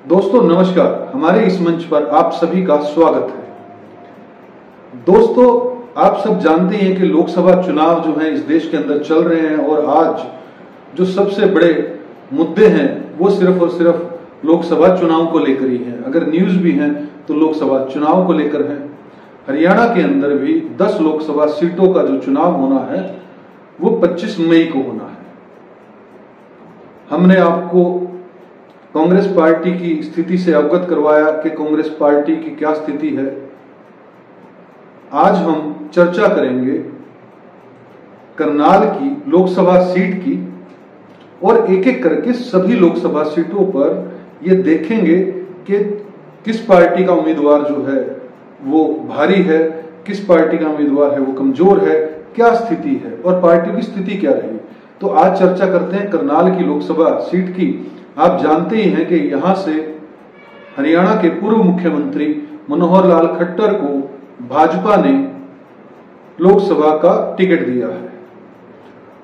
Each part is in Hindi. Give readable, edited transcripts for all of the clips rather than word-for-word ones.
दोस्तों नमस्कार, हमारे इस मंच पर आप सभी का स्वागत है। दोस्तों, आप सब जानते हैं कि लोकसभा चुनाव जो है इस देश के अंदर चल रहे हैं और आज जो सबसे बड़े मुद्दे हैं वो सिर्फ और सिर्फ लोकसभा चुनाव को लेकर ही हैं। अगर न्यूज भी हैं तो लोकसभा चुनाव को लेकर है। हरियाणा के अंदर भी 10 लोकसभा सीटों का जो चुनाव होना है वो 25 मई को होना है। हमने आपको कांग्रेस पार्टी की स्थिति से अवगत करवाया कि कांग्रेस पार्टी की क्या स्थिति है। आज हम चर्चा करेंगे करनाल की लोकसभा सीट की और एक एक करके सभी लोकसभा सीटों पर ये देखेंगे कि किस पार्टी का उम्मीदवार जो है वो भारी है, किस पार्टी का उम्मीदवार है वो कमजोर है, क्या स्थिति है और पार्टी की स्थिति क्या रही। तो आज चर्चा करते हैं करनाल की लोकसभा सीट की। आप जानते ही हैं कि यहां से हरियाणा के पूर्व मुख्यमंत्री मनोहर लाल खट्टर को भाजपा ने लोकसभा का टिकट दिया है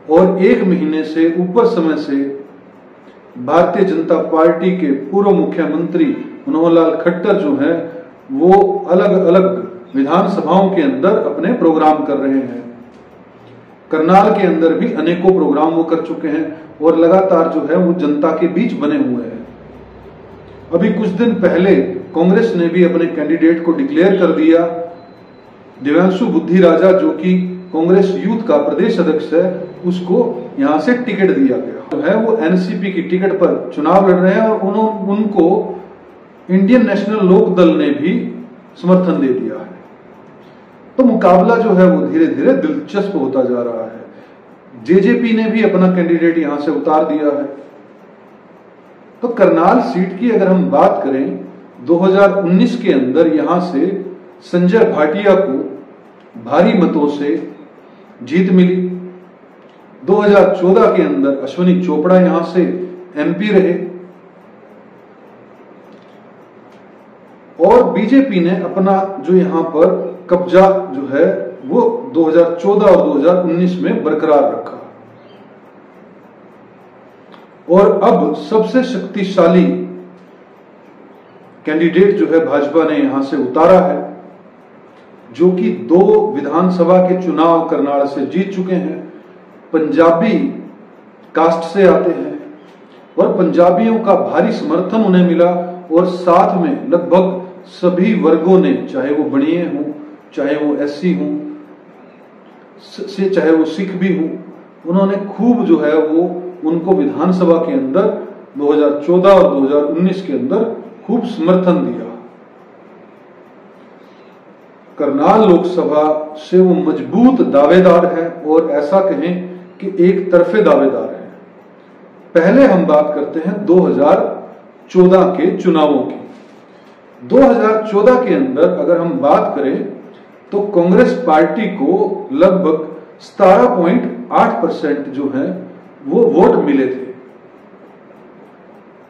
और 1 महीने से ऊपर समय से भारतीय जनता पार्टी के पूर्व मुख्यमंत्री मनोहर लाल खट्टर जो हैं वो अलग अलग विधानसभाओं के अंदर अपने प्रोग्राम कर रहे हैं। करनाल के अंदर भी अनेकों प्रोग्राम वो कर चुके हैं और लगातार जो है वो जनता के बीच बने हुए हैं। अभी कुछ दिन पहले कांग्रेस ने भी अपने कैंडिडेट को डिक्लेयर कर दिया। दिव्यांशु बुद्धि राजा जो कि कांग्रेस यूथ का प्रदेश अध्यक्ष है उसको यहां से टिकट दिया गया। जो है वो एनसीपी की टिकट पर चुनाव लड़ रहे हैं और उनको इंडियन नेशनल लोक दल ने भी समर्थन दे दिया है। तो मुकाबला जो है वो धीरे धीरे दिलचस्प होता जा रहा है। जेजेपी ने भी अपना कैंडिडेट यहां से उतार दिया है। तो करनाल सीट की अगर हम बात करें 2019 के अंदर यहां से संजय भाटिया को भारी मतों से जीत मिली। 2014 के अंदर अश्विनी चोपड़ा यहां से एमपी रहे और बीजेपी ने अपना जो यहां पर कब्जा जो है वो 2014 और 2019 में बरकरार रखा और अब सबसे शक्तिशाली कैंडिडेट जो है भाजपा ने यहां से उतारा है, जो कि 2 विधानसभा के चुनाव करनाल से जीत चुके हैं। पंजाबी कास्ट से आते हैं और पंजाबियों का भारी समर्थन उन्हें मिला और साथ में लगभग सभी वर्गों ने, चाहे वो बनिए हों, चाहे वो एससी हों, चाहे वो सिख भी हों, उन्होंने खूब जो है वो उनको विधानसभा के अंदर 2014 और 2019 के अंदर खूब समर्थन दिया। करनाल लोकसभा से वो मजबूत दावेदार है और ऐसा कहें कि एक तरफे दावेदार है। पहले हम बात करते हैं 2014 के चुनावों की। 2014 के अंदर अगर हम बात करें तो कांग्रेस पार्टी को लगभग 17.8% जो है वो वोट मिले थे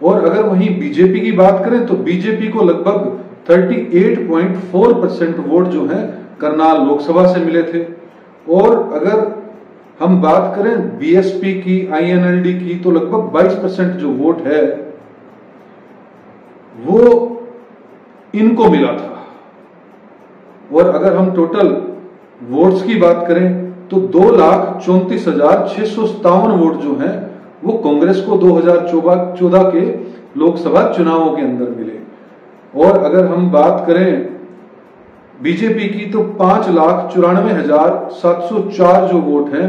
और अगर वहीं बीजेपी की बात करें तो बीजेपी को लगभग 38.4% वोट जो है करनाल लोकसभा से मिले थे। और अगर हम बात करें बीएसपी की, आईएनएलडी की, तो लगभग 22% जो वोट है वो इनको मिला था। और अगर हम टोटल वोट्स की बात करें तो 2,34,657 वोट जो हैं वो कांग्रेस को 2014 के लोकसभा चुनावों के अंदर मिले। और अगर हम बात करें बीजेपी की तो 5,94,704 जो वोट हैं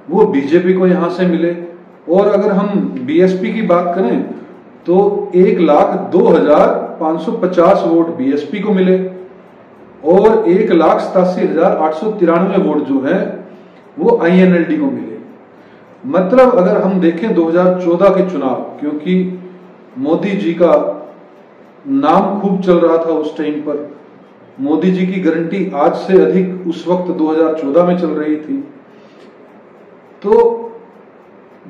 वो बीजेपी को यहां से मिले। और अगर हम बीएसपी की बात करें तो 1,02,550 वोट बीएसपी को मिले और 1,87,893 वोट जो है वो आईएनएलडी को मिले। मतलब अगर हम देखें 2014 के चुनाव, क्योंकि मोदी जी का नाम खूब चल रहा था उस टाइम पर, मोदी जी की गारंटी आज से अधिक उस वक्त 2014 में चल रही थी, तो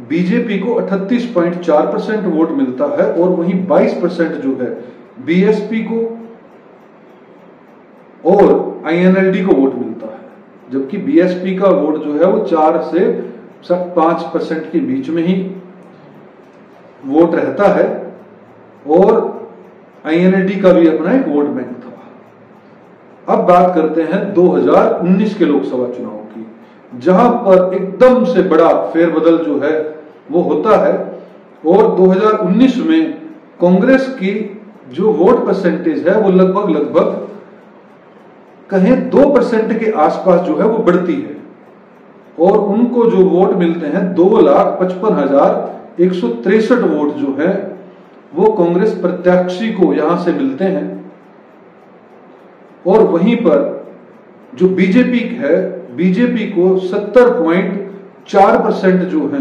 बीजेपी को 38.4% वोट मिलता है और वहीं 22% जो है बीएसपी को और आईएनएलडी को वोट मिलता है। जबकि बीएसपी का वोट जो है वो 4 से 5% के बीच में ही वोट रहता है और INLD का भी अपना एक वोट बैंक था। अब बात करते हैं 2019 के लोकसभा चुनाव की, जहां पर एकदम से बड़ा फेरबदल जो है वो होता है और 2019 में कांग्रेस की जो वोट परसेंटेज है वो लगभग कहें 2% के आसपास जो है वो बढ़ती है और उनको जो वोट मिलते हैं 2,55,163 वोट जो है वो कांग्रेस प्रत्याशी को यहां से मिलते हैं। और वहीं पर जो बीजेपी है, बीजेपी को 70.4% जो है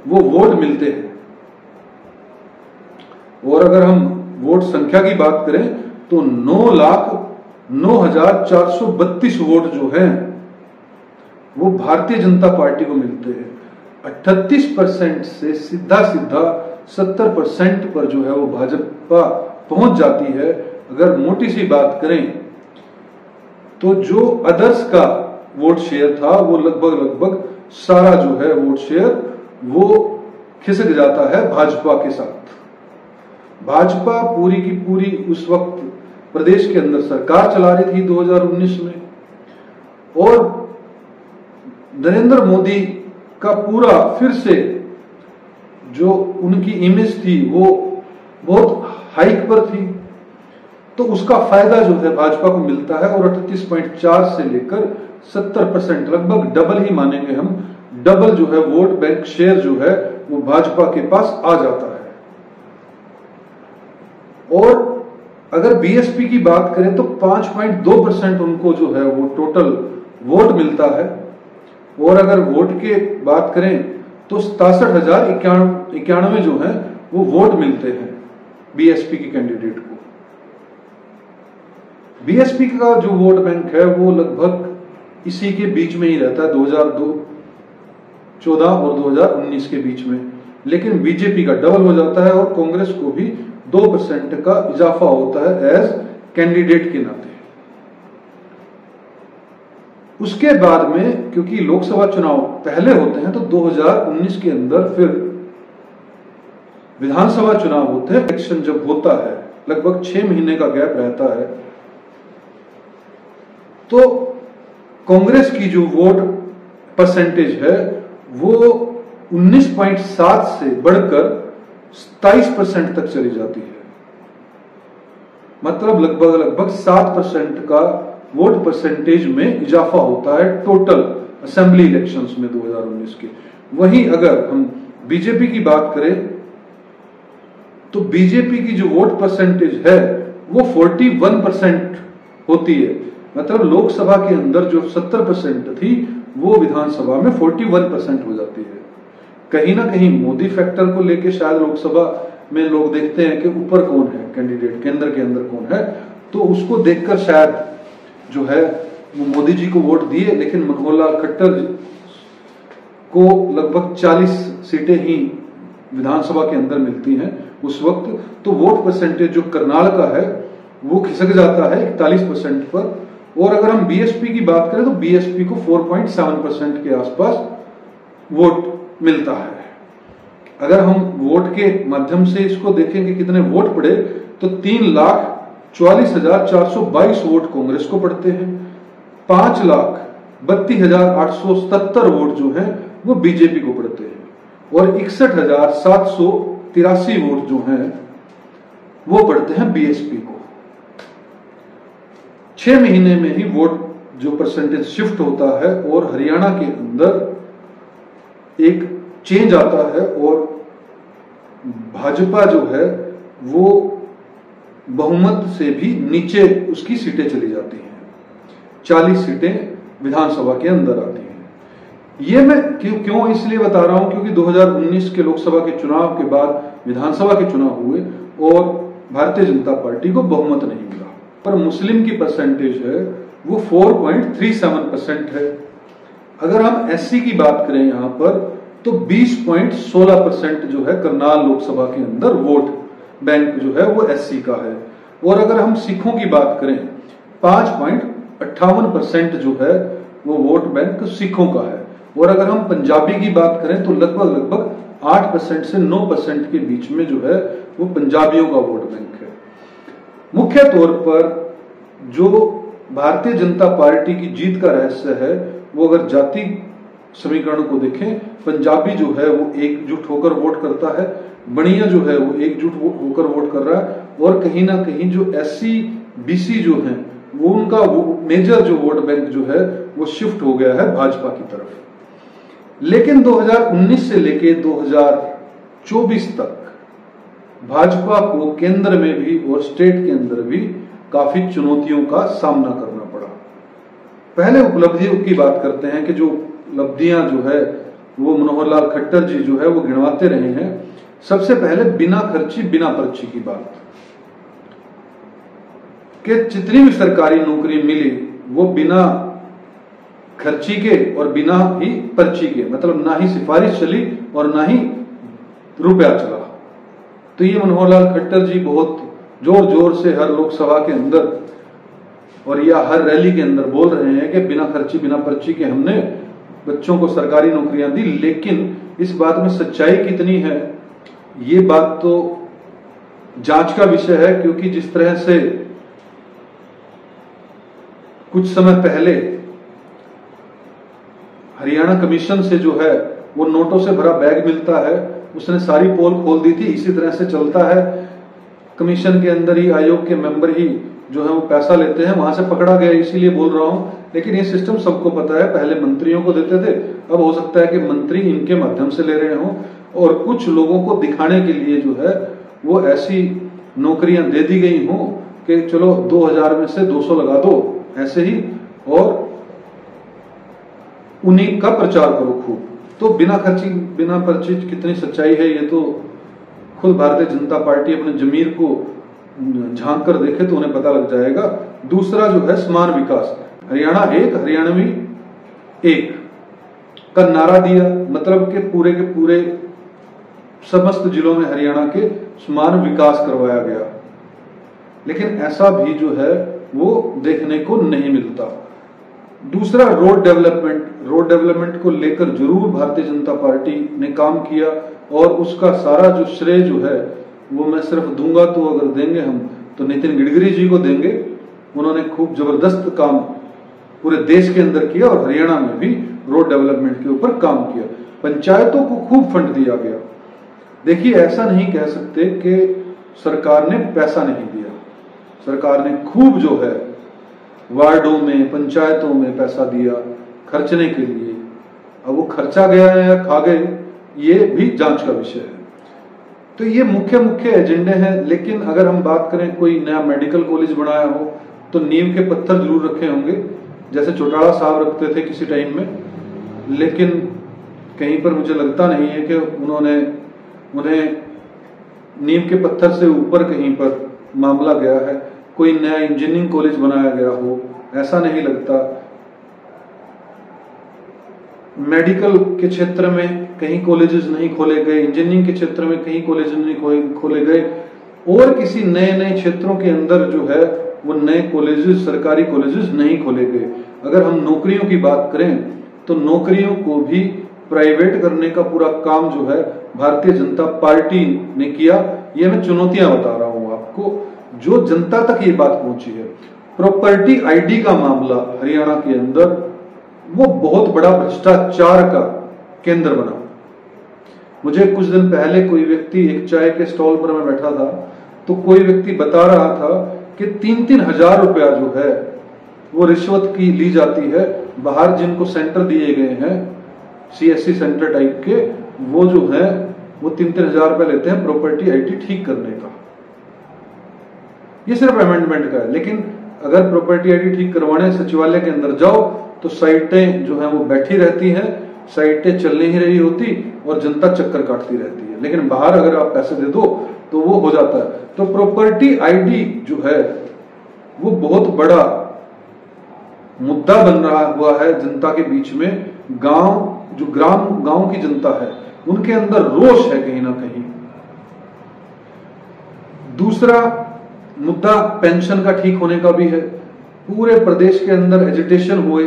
वो वोट मिलते हैं। और अगर हम वोट संख्या की बात करें तो 9,09,432 वोट जो हैं वो भारतीय जनता पार्टी को मिलते हैं। 38% से सीधा 70% पर जो है वो भाजपा पहुंच जाती है। अगर मोटी सी बात करें तो जो अदर्स का वोट शेयर था वो लगभग सारा जो है वोट शेयर वो खिसक जाता है भाजपा के साथ। भाजपा पूरी की पूरी उस वक्त प्रदेश के अंदर सरकार चला रही थी 2019 में और नरेंद्र मोदी का पूरा फिर से जो उनकी इमेज थी वो बहुत हाइक पर थी, तो उसका फायदा जो है भाजपा को मिलता है और 38.4 से लेकर 70% लगभग डबल ही मानेंगे हम, डबल जो है वोट बैंक शेयर जो है वो भाजपा के पास आ जाता है। और अगर बीएसपी की बात करें तो 5.2% उनको जो है वो टोटल वोट मिलता है। और अगर वोट की बात करें तो 67,091 जो है वो वोट मिलते हैं बीएसपी के कैंडिडेट को। बीएसपी का जो वोट बैंक है वो लगभग इसी के बीच में ही रहता है, 2014 और 2019 के बीच में, लेकिन बीजेपी का डबल हो जाता है और कांग्रेस को भी 2% का इजाफा होता है एज कैंडिडेट के नाते। उसके बाद में क्योंकि लोकसभा चुनाव पहले होते हैं तो 2019 के अंदर फिर विधानसभा चुनाव होते हैं। इलेक्शन जब होता है लगभग 6 महीने का गैप रहता है, तो कांग्रेस की जो वोट परसेंटेज है वो 19.7 से बढ़कर 27% तक चली जाती है। मतलब लगभग 7% का वोट परसेंटेज में इजाफा होता है टोटल असेंबली इलेक्शंस में 2019 के। वहीं अगर हम बीजेपी की बात करें तो बीजेपी की जो वोट परसेंटेज है वो 41% होती है। मतलब लोकसभा के अंदर जो 70% थी वो विधानसभा में 41% हो जाती है। कहीं ना कहीं मोदी फैक्टर को लेके शायद लोकसभा में लोग देखते हैं कि ऊपर कौन है कैंडिडेट, केंद्र के अंदर कौन है, तो उसको देखकर शायद जो है वो मोदी जी को वोट दिए। लेकिन मनोहर खट्टर को लगभग 40 सीटें ही विधानसभा के अंदर मिलती हैं उस वक्त, तो वोट परसेंटेज जो करनाल का है वो खिसक जाता है 41% पर। और अगर हम बीएसपी की बात करें तो बीएसपी को 4.7% के आसपास वोट मिलता है। अगर हम वोट के माध्यम से इसको देखेंगे कितने वोट पड़े तो 3,44,422 वोट कांग्रेस को पड़ते हैं, 5,32,877 वोट जो हैं वो बीजेपी को पड़ते हैं और 61,783 वोट जो हैं वो पड़ते हैं बीएसपी को। 6 महीने में ही वोट जो परसेंटेज शिफ्ट होता है और हरियाणा के अंदर एक चेंज आता है और भाजपा जो है वो बहुमत से भी नीचे उसकी सीटें चली जाती हैं, 40 सीटें विधानसभा के अंदर आती हैं। ये मैं क्यों इसलिए बता रहा हूं क्योंकि 2019 के लोकसभा के चुनाव के बाद विधानसभा के चुनाव हुए और भारतीय जनता पार्टी को बहुमत नहीं मिला, पर मुस्लिम की परसेंटेज है वो 4.37% है। अगर हम एससी की बात करें यहां पर तो 20.16% जो है करनाल लोकसभा के अंदर वोट बैंक जो है वो एससी का है। और अगर हम सिखों की बात करें 5.58% जो है वो वोट बैंक सिखों का है। और अगर हम पंजाबी की बात करें तो लगभग 8% से 9% के बीच में जो है वो पंजाबियों का वोट बैंक है। मुख्य तौर पर जो भारतीय जनता पार्टी की जीत का रहस्य है वो अगर जाति समीकरण को देखें, पंजाबी जो है वो एकजुट होकर वोट करता है, बनिया जो है वो एकजुट होकर वोट कर रहा है, और कहीं ना कहीं जो SC BC जो है वो उनका मेजर जो वोट बैंक जो है वो शिफ्ट हो गया है भाजपा की तरफ। लेकिन 2019 से लेके 2024 तक भाजपा को केंद्र में भी और स्टेट के अंदर भी काफी चुनौतियों का सामना करना पड़ा। पहले उपलब्धियों की बात करते हैं कि जो उपलब्धियां जो है वो मनोहर लाल खट्टर जी जो है वो गिनवाते रहे हैं। सबसे पहले बिना खर्ची बिना पर्ची की बात, कि जितनी भी सरकारी नौकरी मिली वो बिना खर्ची के और बिना ही पर्ची के, मतलब ना ही सिफारिश चली और ना ही रुपया चला। तो ये मनोहर लाल खट्टर जी बहुत जोर जोर से हर लोकसभा के अंदर और या हर रैली के अंदर बोल रहे हैं कि बिना खर्ची बिना पर्ची के हमने बच्चों को सरकारी नौकरियां दी। लेकिन इस बात में सच्चाई कितनी है ये बात तो जांच का विषय है, क्योंकि जिस तरह से कुछ समय पहले हरियाणा कमीशन से जो है वो नोटों से भरा बैग मिलता है, उसने सारी पोल खोल दी थी। इसी तरह से चलता है, कमीशन के अंदर ही आयोग के मेंबर ही जो है वो पैसा लेते हैं, वहां से पकड़ा गया इसीलिए बोल रहा हूं। लेकिन ये सिस्टम सबको पता है, पहले मंत्रियों को देते थे, अब हो सकता है कि मंत्री इनके माध्यम से ले रहे हों और कुछ लोगों को दिखाने के लिए जो है वो ऐसी नौकरियां दे दी गई हों कि चलो 2000 में से 200 लगा दो ऐसे ही, और उन्हीं का प्रचार करो खूब। तो बिना खर्ची बिना पर्ची कितनी सच्चाई है ये तो खुद भारतीय जनता पार्टी अपने जमीर को झांक कर देखे तो उन्हें पता लग जाएगा। दूसरा जो है समान विकास, हरियाणा एक हरियाणवी एक का नारा दिया, मतलब के पूरे समस्त जिलों में हरियाणा के समान विकास करवाया गया। लेकिन ऐसा भी जो है वो देखने को नहीं मिलता। दूसरा रोड डेवलपमेंट को लेकर जरूर भारतीय जनता पार्टी ने काम किया, और उसका सारा जो श्रेय जो है वो मैं सिर्फ दूंगा तो अगर देंगे हम तो नितिन गडकरी जी को देंगे। उन्होंने खूब जबरदस्त काम पूरे देश के अंदर किया और हरियाणा में भी रोड डेवलपमेंट के ऊपर काम किया। पंचायतों को खूब फंड दिया गया। देखिए, ऐसा नहीं कह सकते कि सरकार ने पैसा नहीं दिया, सरकार ने खूब जो है वार्डों में पंचायतों में पैसा दिया खर्चने के लिए। अब वो खर्चा गया है या खा गए ये भी जांच का विषय है। तो ये मुख्य एजेंडे हैं। लेकिन अगर हम बात करें कोई नया मेडिकल कॉलेज बनाया हो तो नींव के पत्थर जरूर रखे होंगे, जैसे चौटाला साहब रखते थे किसी टाइम में, लेकिन कहीं पर मुझे लगता नहीं है कि उन्हें नींव के पत्थर से ऊपर कहीं पर मामला गया है। कोई नया इंजीनियरिंग कॉलेज बनाया गया हो ऐसा नहीं लगता। मेडिकल के क्षेत्र में कहीं कॉलेजेस नहीं खोले गए, इंजीनियरिंग के क्षेत्र में कहीं कॉलेज नहीं खोले गए, और किसी नए क्षेत्रों के अंदर जो है वो नए कॉलेजेस सरकारी कॉलेजेस नहीं खोले गए। अगर हम नौकरियों की बात करें तो नौकरियों को भी प्राइवेट करने का पूरा काम जो है भारतीय जनता पार्टी ने किया। ये मैं चुनौतियां बता रहा हूं आपको, जो जनता तक ये बात पहुंची है। प्रॉपर्टी ID का मामला हरियाणा के अंदर वो बहुत बड़ा भ्रष्टाचार का केंद्र बना। मुझे कुछ दिन पहले कोई व्यक्ति, एक चाय के स्टॉल पर मैं बैठा था, तो कोई व्यक्ति बता रहा था कि 3-3 हजार रुपया जो है वो रिश्वत की ली जाती है। बाहर जिनको सेंटर दिए गए हैं CSC सेंटर टाइप के, वो जो है वो 3-3 हजार रुपया लेते हैं प्रॉपर्टी ID ठीक करने का। ये सिर्फ अमेंडमेंट का है। लेकिन अगर प्रॉपर्टी ID ठीक करवाने सचिवालय के अंदर जाओ तो साइटें जो है वो बैठी रहती हैं, साइटें चल नहीं रही होती और जनता चक्कर काटती रहती है। लेकिन बाहर अगर आप पैसे दे दो तो वो हो जाता है। तो प्रॉपर्टी ID जो है वो बहुत बड़ा मुद्दा बन रहा हुआ है जनता के बीच में। गांव की जनता है उनके अंदर रोष है कहीं ना कहीं। दूसरा मुद्दा पेंशन का ठीक होने का भी है। पूरे प्रदेश के अंदर एजिटेशन हुए,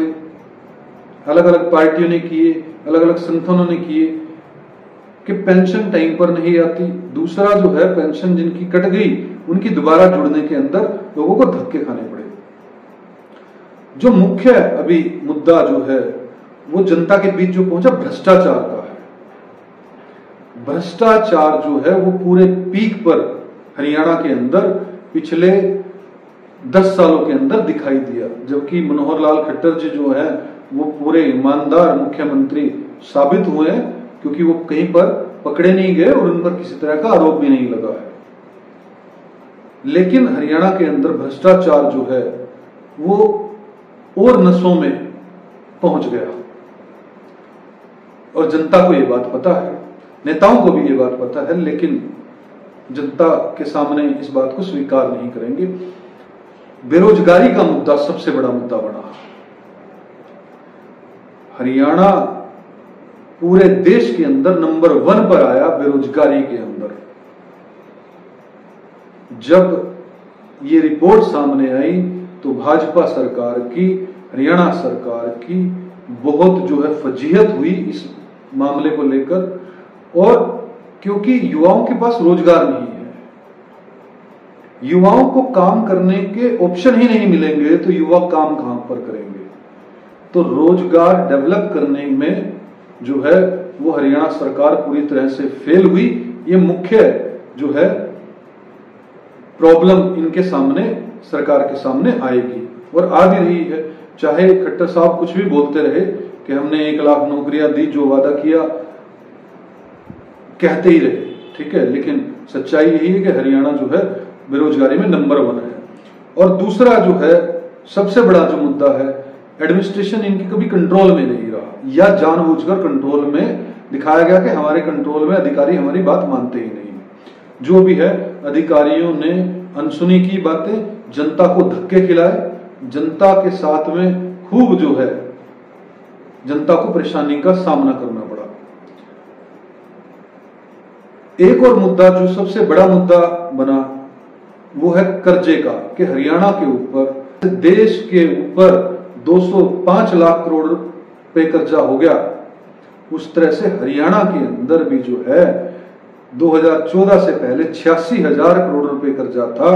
अलग अलग पार्टियों ने किए, अलग अलग संगठनों ने किए, कि पेंशन टाइम पर नहीं आती, दूसरा जो है पेंशन जिनकी कट गई उनकी दोबारा जुड़ने के अंदर लोगों को धक्के खाने पड़े। जो मुख्य अभी मुद्दा जो है वो जनता के बीच जो पहुंचा भ्रष्टाचार का है। भ्रष्टाचार जो है वो पूरे पीक पर हरियाणा के अंदर पिछले 10 सालों के अंदर दिखाई दिया, जबकि मनोहर लाल खट्टर जी जो है वो पूरे ईमानदार मुख्यमंत्री साबित हुए हैं, क्योंकि वो कहीं पर पकड़े नहीं गए और उन पर किसी तरह का आरोप भी नहीं लगा है। लेकिन हरियाणा के अंदर भ्रष्टाचार जो है वो और नसों में पहुंच गया और जनता को ये बात पता है, नेताओं को भी ये बात पता है, लेकिन जनता के सामने इस बात को स्वीकार नहीं करेंगे। बेरोजगारी का मुद्दा सबसे बड़ा मुद्दा बना। हरियाणा पूरे देश के अंदर नंबर 1 पर आया बेरोजगारी के अंदर। जब ये रिपोर्ट सामने आई तो भाजपा सरकार की, हरियाणा सरकार की बहुत जो है फजीहत हुई इस मामले को लेकर, और क्योंकि युवाओं के पास रोजगार नहीं है, युवाओं को काम करने के ऑप्शन ही नहीं मिलेंगे तो युवा काम कहां पर करेंगे। तो रोजगार डेवलप करने में जो है वो हरियाणा सरकार पूरी तरह से फेल हुई। ये मुख्य जो है प्रॉब्लम इनके सामने, सरकार के सामने आएगी और आ भी रही है। चाहे खट्टर साहब कुछ भी बोलते रहे कि हमने 1 लाख नौकरियां दी, जो वादा किया कहते ही रहे, ठीक है, लेकिन सच्चाई यही है कि हरियाणा जो है बेरोजगारी में नंबर 1 है। और दूसरा जो है सबसे बड़ा जो मुद्दा है, एडमिनिस्ट्रेशन इनकी कभी कंट्रोल में नहीं रहा, या जानबूझकर कंट्रोल में दिखाया गया कि हमारे कंट्रोल में अधिकारी हमारी बात मानते ही नहीं। जो भी है अधिकारियों ने अनसुनी की बातें, जनता को धक्के खिलाए, जनता के साथ में खूब जो है जनता को परेशानी का सामना करना पड़ा। एक और मुद्दा जो सबसे बड़ा मुद्दा बना वो है कर्जे का, कि हरियाणा के ऊपर, देश के ऊपर 205 लाख करोड़ रुपए कर्जा हो गया। उस तरह से हरियाणा के अंदर भी जो है 2014 से पहले 86,000 करोड़ रुपए कर्जा था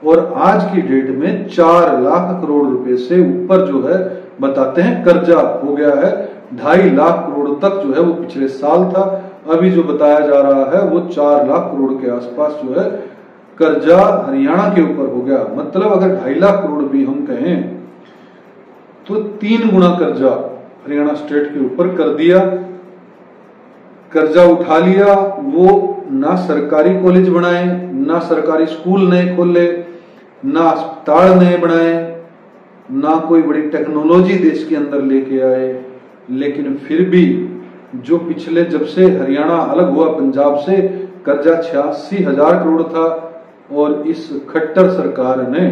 और आज की डेट में 4 लाख करोड़ रुपए से ऊपर जो है बताते हैं कर्जा हो गया है। 2.5 लाख करोड़ तक जो है वो पिछले साल था, अभी जो बताया जा रहा है वो 4 लाख करोड़ के आसपास जो है कर्जा हरियाणा के ऊपर हो गया। मतलब अगर 2.5 लाख करोड़ भी हम कहें तो 3 गुना कर्जा हरियाणा स्टेट के ऊपर कर दिया, कर्जा उठा लिया। वो ना सरकारी कॉलेज बनाए, ना सरकारी स्कूल नए खोले, ना अस्पताल नए बनाए, ना कोई बड़ी टेक्नोलॉजी देश के अंदर लेके आए। लेकिन फिर भी जो पिछले, जब से हरियाणा अलग हुआ पंजाब से, कर्जा 86,000 करोड़ था और इस खट्टर सरकार ने,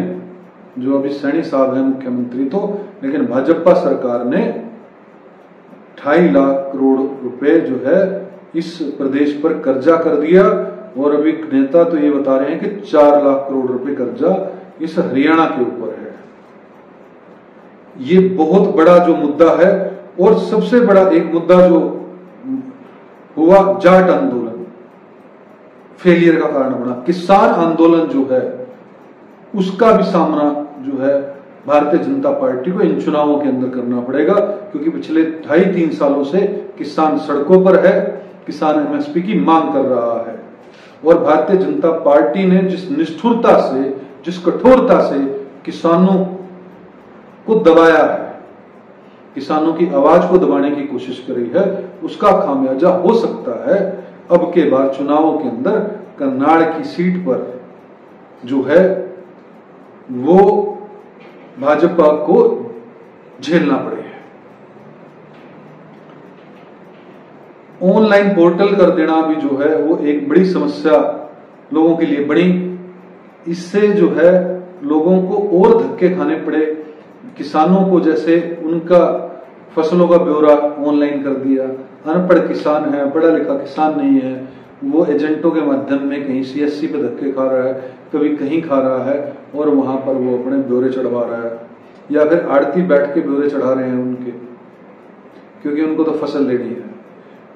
जो अभी सैनी साहब है मुख्यमंत्री तो, लेकिन भाजपा सरकार ने 2.5 लाख करोड़ रुपए जो है इस प्रदेश पर कर्जा कर दिया। और अभी नेता तो ये बता रहे हैं कि 4 लाख करोड़ रुपए कर्जा इस हरियाणा के ऊपर है। ये बहुत बड़ा जो मुद्दा है। और सबसे बड़ा एक मुद्दा जो हुआ, जाट आंदोलन फेलियर का कारण बना। किसान आंदोलन जो है उसका भी सामना जो है भारतीय जनता पार्टी को इन चुनावों के अंदर करना पड़ेगा, क्योंकि पिछले 2.5-3 सालों से किसान सड़कों पर है, किसान एमएसपी की मांग कर रहा है। और भारतीय जनता पार्टी ने जिस निष्ठुरता से, जिस कठोरता से किसानों को दबाया है, किसानों की आवाज को दबाने की कोशिश करी है, उसका खामियाजा हो सकता है अब के बार चुनावों के अंदर करनाल की सीट पर जो है वो भाजपा को झेलना पड़े। ऑनलाइन पोर्टल कर देना भी जो है वो एक बड़ी समस्या लोगों के लिए बनी। इससे जो है लोगों को और धक्के खाने पड़े। किसानों को जैसे उनका फसलों का ब्यौरा ऑनलाइन कर दिया, अनपढ़ किसान है, पढ़ा लिखा किसान नहीं है, वो एजेंटों के माध्यम में कहीं सीएससी पे धक्के खा रहा है, कभी कहीं खा रहा है और वहां पर वो अपने ब्यौरे चढ़वा रहा है, या फिर आड़ती बैठ के ब्यौरे चढ़ा रहे हैं उनके, क्योंकि उनको तो फसल लेनी है।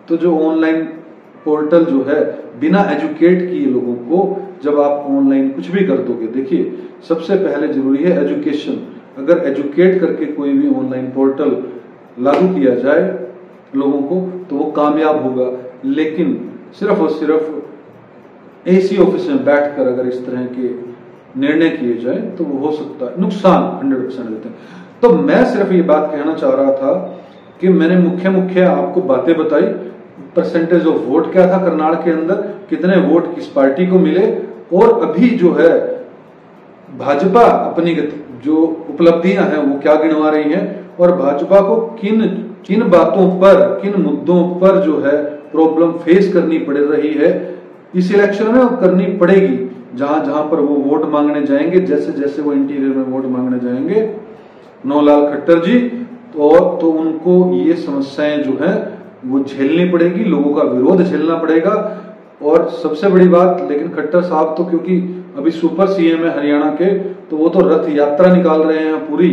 तो जो ऑनलाइन पोर्टल जो है बिना एजुकेट किए लोगों को जब आप ऑनलाइन कुछ भी कर दोगे, देखिए सबसे पहले जरूरी है एजुकेशन। अगर एजुकेट करके कोई भी ऑनलाइन पोर्टल लागू किया जाए लोगों को तो वो कामयाब होगा। लेकिन सिर्फ और सिर्फ एसी ऑफिस में बैठकर अगर इस तरह के निर्णय किए जाए तो वो हो सकता है नुकसान 100% देते हैं। तो मैं सिर्फ ये बात कहना चाह रहा था कि मैंने मुख्य आपको बातें बताई। परसेंटेज ऑफ वोट क्या था करनाल के अंदर, कितने वोट किस पार्टी को मिले, और अभी जो है भाजपा अपनी जो उपलब्धियां हैं वो क्या गिनवा रही है, और भाजपा को किन बातों पर, किन मुद्दों पर जो है प्रॉब्लम फेस करनी पड़ रही है इस इलेक्शन में, और करनी पड़ेगी जहां जहां पर वो वोट मांगने जाएंगे, जैसे जैसे वो इंटीरियर में वोट मांगने जाएंगे नौलाल खट्टर जी, तो उनको ये समस्याएं जो है वो झेलनी पड़ेगी, लोगों का विरोध झेलना पड़ेगा। और सबसे बड़ी बात, लेकिन खट्टर साहब तो क्योंकि अभी सुपर सीएम है हरियाणा के, तो वो तो रथ यात्रा निकाल रहे हैं पूरी,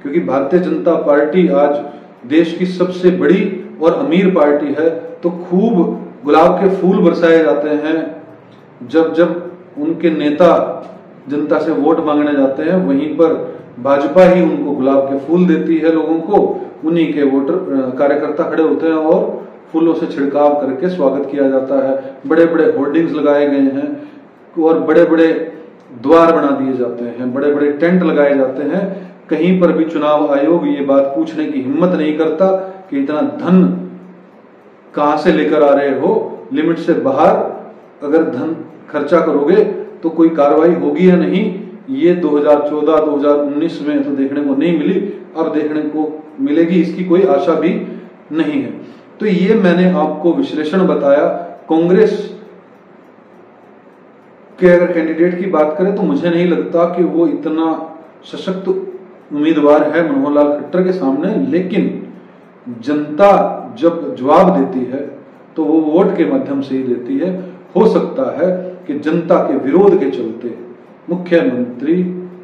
क्योंकि भारतीय जनता पार्टी आज देश की सबसे बड़ी और अमीर पार्टी है। तो खूब गुलाब के फूल बरसाए जाते हैं जब जब उनके नेता जनता से वोट मांगने जाते हैं, वहीं पर भाजपा ही उनको गुलाब के फूल देती है लोगों को, उन्हीं के वोटर कार्यकर्ता खड़े होते हैं और फूलों से छिड़काव करके स्वागत किया जाता है। बड़े बड़े होर्डिंग्स लगाए गए हैं और बड़े बड़े द्वार बना दिए जाते हैं, बड़े बड़े टेंट लगाए जाते हैं। कहीं पर भी चुनाव आयोग ये बात पूछने की हिम्मत नहीं करता कि इतना धन कहां से लेकर आ रहे हो, लिमिट से बाहर अगर धन खर्चा करोगे तो कोई कार्रवाई होगी या नहीं। ये 2014-2019 में तो देखने को नहीं मिली, अब देखने को मिलेगी, इसकी कोई आशा भी नहीं है। तो ये मैंने आपको विश्लेषण बताया। कांग्रेस के अगर कैंडिडेट की बात करें तो मुझे नहीं लगता कि वो इतना सशक्त उम्मीदवार है मनोहर लाल खट्टर के सामने, लेकिन जनता जब जवाब देती है तो वो वोट के माध्यम से ही देती है। हो सकता है कि जनता के विरोध के चलते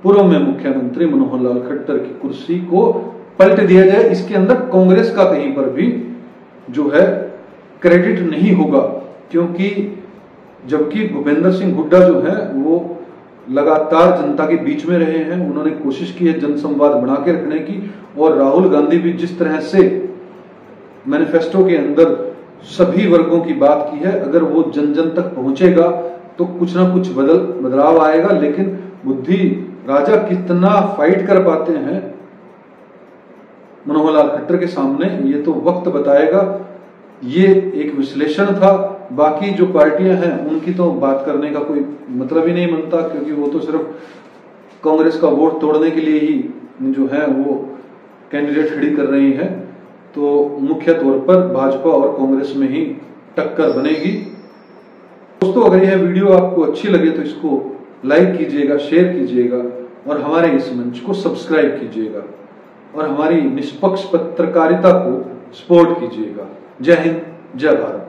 पूर्व में मुख्यमंत्री मनोहर लाल खट्टर की कुर्सी को पलट दिया जाए। इसके अंदर कांग्रेस का कहीं पर भी जो है क्रेडिट नहीं होगा, क्योंकि जबकि भूपेंद्र सिंह हुड्डा जो है वो लगातार जनता के बीच में रहे हैं, उन्होंने कोशिश की है जनसंवाद बना के रखने की, और राहुल गांधी भी जिस तरह से मैनिफेस्टो के अंदर सभी वर्गों की बात की है, अगर वो जन जन तक पहुंचेगा तो कुछ ना कुछ बदलाव आएगा। लेकिन बुद्धि राजा कितना फाइट कर पाते हैं मनोहर लाल खट्टर के सामने, ये तो वक्त बताएगा। ये एक विश्लेषण था, बाकी जो पार्टियां हैं उनकी तो बात करने का कोई मतलब ही नहीं बनता, क्योंकि वो तो सिर्फ कांग्रेस का वोट तोड़ने के लिए ही जो है वो कैंडिडेट खड़ी कर रही है। तो मुख्य तौर पर भाजपा और कांग्रेस में ही टक्कर बनेगी। दोस्तों, अगर यह वीडियो आपको अच्छी लगे तो इसको लाइक कीजिएगा, शेयर कीजिएगा और हमारे इस मंच को सब्सक्राइब कीजिएगा और हमारी निष्पक्ष पत्रकारिता को सपोर्ट कीजिएगा। जय हिंद, जय भारत।